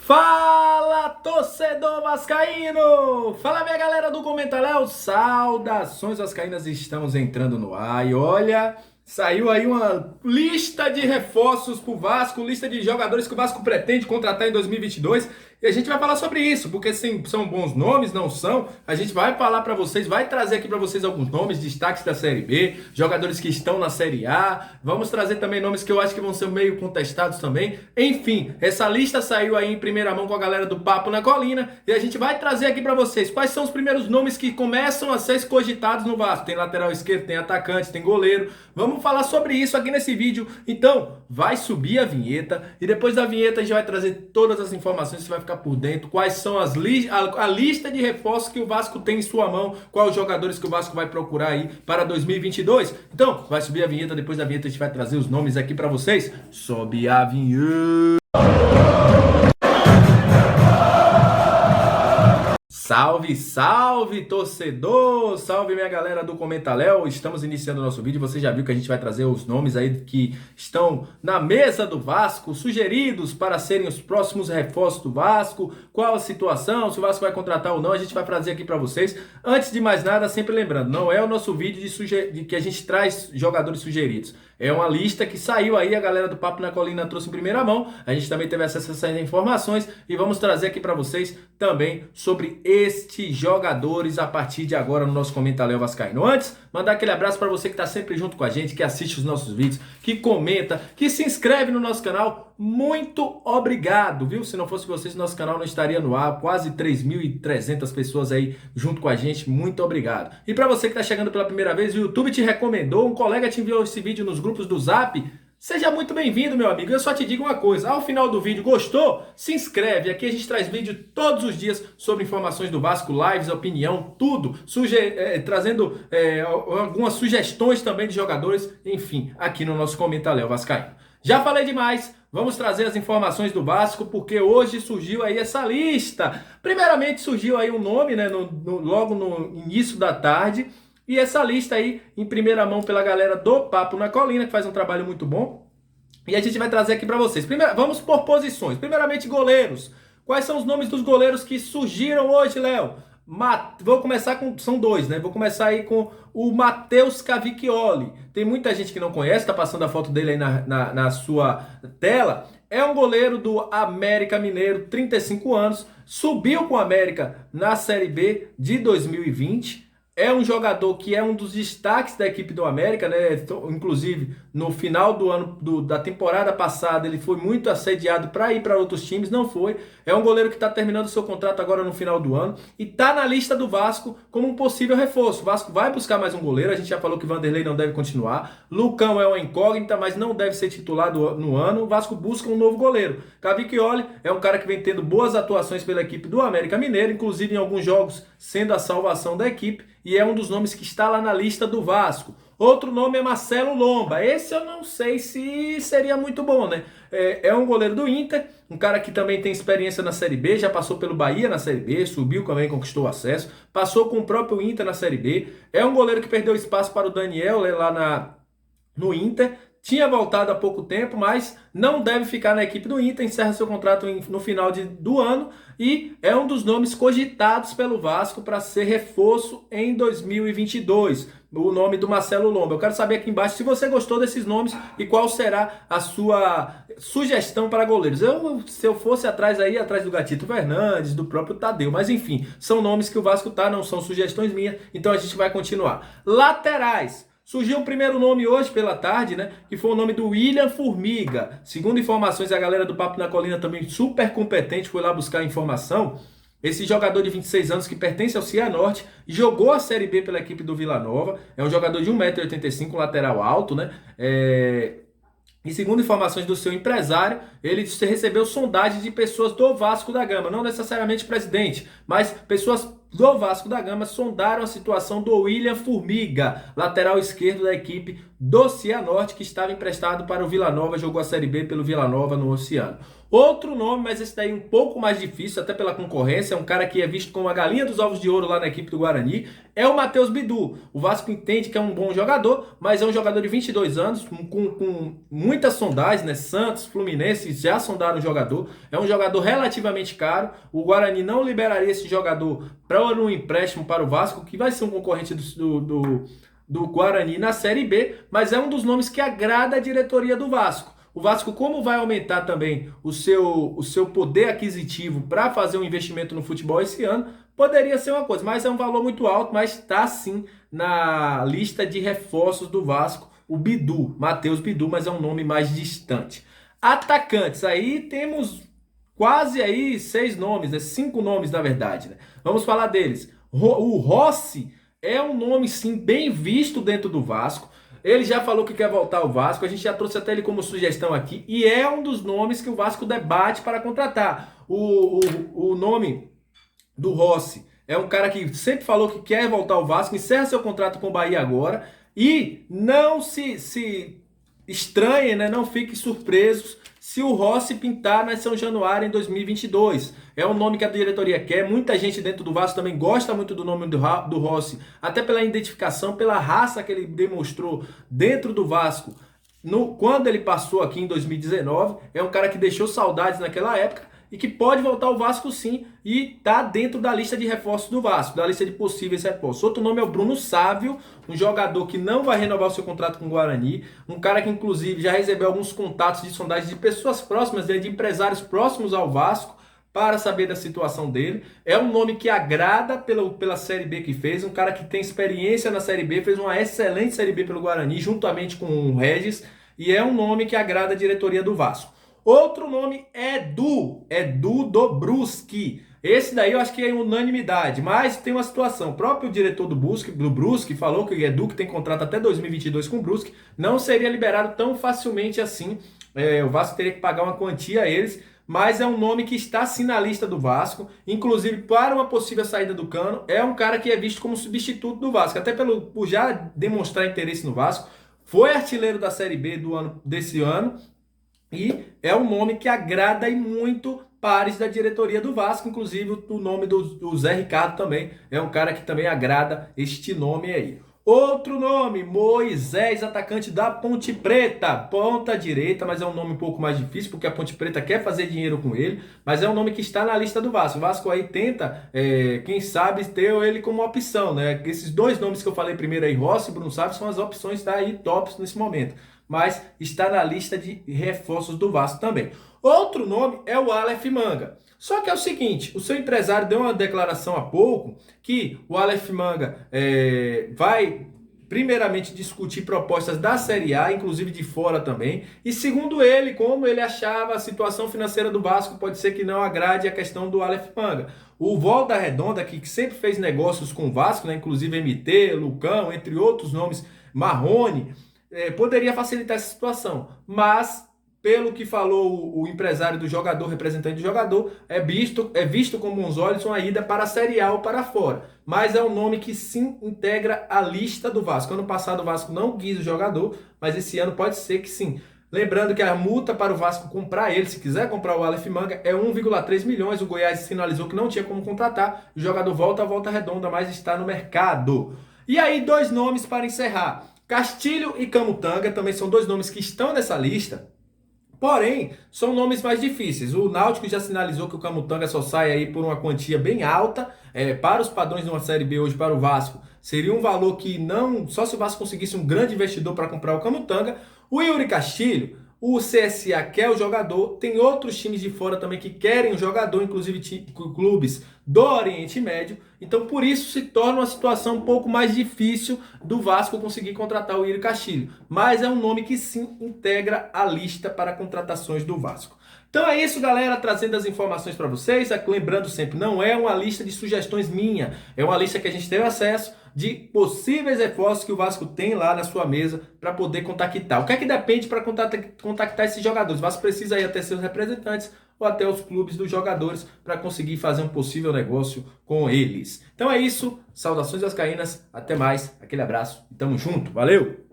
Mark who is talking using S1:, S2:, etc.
S1: Fala, torcedor vascaíno! Fala, minha galera do Comenta Léo! Saudações vascaínas, estamos entrando no ar e olha, saiu aí uma lista de reforços pro Vasco, lista de jogadores que o Vasco pretende contratar em 2022 e a gente vai falar sobre isso, porque sim, são bons nomes, não são? A gente vai falar pra vocês, vai trazer aqui pra vocês alguns nomes, destaques da Série B, jogadores que estão na Série A, vamos trazer também nomes que eu acho que vão ser meio contestados também. Enfim, essa lista saiu aí em primeira mão com a galera do Papo na Colina e a gente vai trazer aqui pra vocês quais são os primeiros nomes que começam a ser cogitados no Vasco. Tem lateral esquerdo, tem atacante, tem goleiro. Vamos falar sobre isso aqui nesse vídeo. Então, vai subir a vinheta e depois da vinheta a gente vai trazer todas as informações, você vai ficar por dentro, quais são a lista de reforços que o Vasco tem em sua mão, quais os jogadores que o Vasco vai procurar aí para 2022. Então, vai subir a vinheta, depois da vinheta a gente vai trazer os nomes aqui para vocês. Sobe a vinheta. Salve, salve, torcedor! Salve, minha galera do Comenta Léo! Estamos iniciando o nosso vídeo. Você já viu que a gente vai trazer os nomes aí que estão na mesa do Vasco, sugeridos para serem os próximos reforços do Vasco. Qual a situação, se o Vasco vai contratar ou não, a gente vai trazer aqui para vocês. Antes de mais nada, sempre lembrando, não é o nosso vídeo de que a gente traz jogadores sugeridos. É uma lista que saiu aí, a galera do Papo na Colina trouxe em primeira mão. A gente também teve acesso a essas informações e vamos trazer aqui para vocês também sobre estes jogadores a partir de agora no nosso Comenta Léo Vascaíno. Antes, mandar aquele abraço para você que está sempre junto com a gente, que assiste os nossos vídeos, que comenta, que se inscreve no nosso canal. Muito obrigado, viu? Se não fosse vocês, nosso canal não estaria no ar. Quase 3.300 pessoas aí junto com a gente. Muito obrigado. E para você que está chegando pela primeira vez, o YouTube te recomendou, um colega te enviou esse vídeo nos grupos do Zap. Seja muito bem-vindo, meu amigo. Eu só te digo uma coisa, ao final do vídeo, gostou? Se inscreve. Aqui a gente traz vídeo todos os dias sobre informações do Vasco, lives, opinião, tudo. Trazendo algumas sugestões também de jogadores, enfim, aqui no nosso Comenta Léo Vascaíno. Já falei demais, vamos trazer as informações do Vasco, porque hoje surgiu aí essa lista. Primeiramente surgiu aí um nome, né, logo no início da tarde. E essa lista aí, em primeira mão pela galera do Papo na Colina, que faz um trabalho muito bom. E a gente vai trazer aqui para vocês. Vamos por posições. Primeiramente, goleiros. Quais são os nomes dos goleiros que surgiram hoje, Léo? Vou começar com... São dois, né? Vou começar aí com o Matheus Cavicchioli. Tem muita gente que não conhece, tá passando a foto dele aí na sua tela. É um goleiro do América Mineiro, 35 anos. Subiu com o América na Série B de 2020. É um jogador que é um dos destaques da equipe do América, né? Inclusive, no final do ano da temporada passada, ele foi muito assediado para ir para outros times, não foi. É um goleiro que está terminando seu contrato agora no final do ano e está na lista do Vasco como um possível reforço. O Vasco vai buscar mais um goleiro, a gente já falou que Vanderlei não deve continuar. Lucão é uma incógnita, mas não deve ser titulado no ano. O Vasco busca um novo goleiro. Cavicchioli é um cara que vem tendo boas atuações pela equipe do América Mineiro, inclusive em alguns jogos sendo a salvação da equipe. E é um dos nomes que está lá na lista do Vasco. Outro nome é Marcelo Lomba. Esse eu não sei se seria muito bom, né? É um goleiro do Inter, um cara que também tem experiência na Série B, já passou pelo Bahia na Série B, subiu também, conquistou acesso, passou com o próprio Inter na Série B. É um goleiro que perdeu espaço para o Daniel lá no Inter. Tinha voltado há pouco tempo, mas não deve ficar na equipe do Inter, encerra seu contrato no final do ano e é um dos nomes cogitados pelo Vasco para ser reforço em 2022. O nome do Marcelo Lomba. Eu quero saber aqui embaixo se você gostou desses nomes e qual será a sua sugestão para goleiros. Se eu fosse atrás do Gatito Fernandes, do próprio Tadeu, mas enfim, são nomes que o Vasco tá, não são sugestões minhas, então a gente vai continuar. Laterais. Surgiu um primeiro nome hoje pela tarde, né? Que foi o nome do William Formiga. Segundo informações, a galera do Papo na Colina também super competente, foi lá buscar informação. Esse jogador de 26 anos que pertence ao Cianorte, jogou a Série B pela equipe do Vila Nova. É um jogador de 1,85 m, lateral alto, né? E segundo informações do seu empresário, ele recebeu sondagem de pessoas do Vasco da Gama, não necessariamente presidente, mas pessoas do Vasco da Gama sondaram a situação do William Formiga, lateral esquerdo da equipe do Cianorte, que estava emprestado para o Vila Nova, jogou a Série B pelo Vila Nova no Oceano. Outro nome, mas esse daí um pouco mais difícil, até pela concorrência, é um cara que é visto como a galinha dos ovos de ouro lá na equipe do Guarani, é o Matheus Bidu. O Vasco entende que é um bom jogador, mas é um jogador de 22 anos, com muitas sondagens, né? Santos, Fluminense já sondaram o jogador. É um jogador relativamente caro. O Guarani não liberaria esse jogador para um empréstimo para o Vasco, que vai ser um concorrente do Guarani na Série B, mas é um dos nomes que agrada a diretoria do Vasco. O Vasco, como vai aumentar também o seu poder aquisitivo para fazer um investimento no futebol esse ano, poderia ser uma coisa, mas é um valor muito alto, mas está sim na lista de reforços do Vasco, o Bidu, Matheus Bidu, mas é um nome mais distante. Atacantes, aí temos quase aí 6 nomes, né? 5 nomes na verdade, né? Vamos falar deles. O Rossi é um nome sim bem visto dentro do Vasco. Ele já falou que quer voltar ao Vasco, a gente já trouxe até ele como sugestão aqui, e é um dos nomes que o Vasco debate para contratar. O nome do Rossi é um cara que sempre falou que quer voltar ao Vasco, encerra seu contrato com o Bahia agora, e não se estranhem, né? Não fiquem surpresos se o Rossi pintar na São Januário em 2022. É um nome que a diretoria quer. Muita gente dentro do Vasco também gosta muito do nome do Rossi, até pela identificação, pela raça que ele demonstrou dentro do Vasco. Quando ele passou aqui em 2019, é um cara que deixou saudades naquela época e que pode voltar ao Vasco sim e tá dentro da lista de reforços do Vasco, da lista de possíveis reforços. Outro nome é o Bruno Sávio, um jogador que não vai renovar o seu contrato com o Guarani, um cara que inclusive já recebeu alguns contatos de sondagem de pessoas próximas dele, de empresários próximos ao Vasco, para saber da situação dele. É um nome que agrada pela Série B que fez, um cara que tem experiência na Série B, fez uma excelente Série B pelo Guarani, juntamente com o Regis, e é um nome que agrada a diretoria do Vasco. Outro nome é Edu do Brusque. Esse daí eu acho que é unanimidade, mas tem uma situação. O próprio diretor do Brusque falou que o Edu, que tem contrato até 2022 com o Brusque, não seria liberado tão facilmente assim. O Vasco teria que pagar uma quantia a eles, mas é um nome que está sim na lista do Vasco, inclusive para uma possível saída do Cano, é um cara que é visto como substituto do Vasco, até por já demonstrar interesse no Vasco, foi artilheiro da Série B desse ano, e é um nome que agrada e muito pares da diretoria do Vasco, inclusive o nome do Zé Ricardo também, é um cara que também agrada este nome aí. Outro nome, Moisés, atacante da Ponte Preta, ponta direita, mas é um nome um pouco mais difícil, porque a Ponte Preta quer fazer dinheiro com ele, mas é um nome que está na lista do Vasco. O Vasco aí tenta, quem sabe, ter ele como opção, né? Esses 2 nomes que eu falei primeiro aí, Rossi e Bruno Sávio, são as opções tá aí tops nesse momento, mas está na lista de reforços do Vasco também. Outro nome é o Aleph Manga. Só que é o seguinte, o seu empresário deu uma declaração há pouco que o Aleph Manga vai primeiramente discutir propostas da Série A, inclusive de fora também, e segundo ele, como ele achava a situação financeira do Vasco, pode ser que não agrade a questão do Aleph Manga. O Volta Redonda, que sempre fez negócios com o Vasco, né, inclusive MT, Lucão, entre outros nomes, Marrone, poderia facilitar essa situação, mas pelo que falou o empresário do jogador, representante do jogador, é visto com bons olhos uma ida para a Série A ou para fora. Mas é um nome que sim integra a lista do Vasco. Ano passado o Vasco não quis o jogador, mas esse ano pode ser que sim. Lembrando que a multa para o Vasco comprar ele, se quiser comprar o Aleph Manga, é 1,3 milhões. O Goiás sinalizou que não tinha como contratar. O jogador volta a Volta Redonda, mas está no mercado. E aí, 2 nomes para encerrar. Castilho e Camutanga também são 2 nomes que estão nessa lista. Porém, são nomes mais difíceis. O Náutico já sinalizou que o Camutanga só sai aí por uma quantia bem alta. Para os padrões de uma Série B hoje para o Vasco, seria um valor que não... Só se o Vasco conseguisse um grande investidor para comprar o Camutanga. O Yuri Castilho, o CSA quer o jogador. Tem outros times de fora também que querem o jogador, inclusive clubes do Oriente Médio. Então, por isso, se torna uma situação um pouco mais difícil do Vasco conseguir contratar o Yuri Castilho. Mas é um nome que sim integra a lista para contratações do Vasco. Então é isso, galera, trazendo as informações para vocês. Lembrando sempre, não é uma lista de sugestões minha, é uma lista que a gente teve acesso de possíveis reforços que o Vasco tem lá na sua mesa para poder contactar. O que é que depende para contactar esses jogadores? O Vasco precisa ir até seus representantes ou até os clubes dos jogadores para conseguir fazer um possível negócio com eles. Então é isso, saudações vascaínas, até mais, aquele abraço e tamo junto, valeu!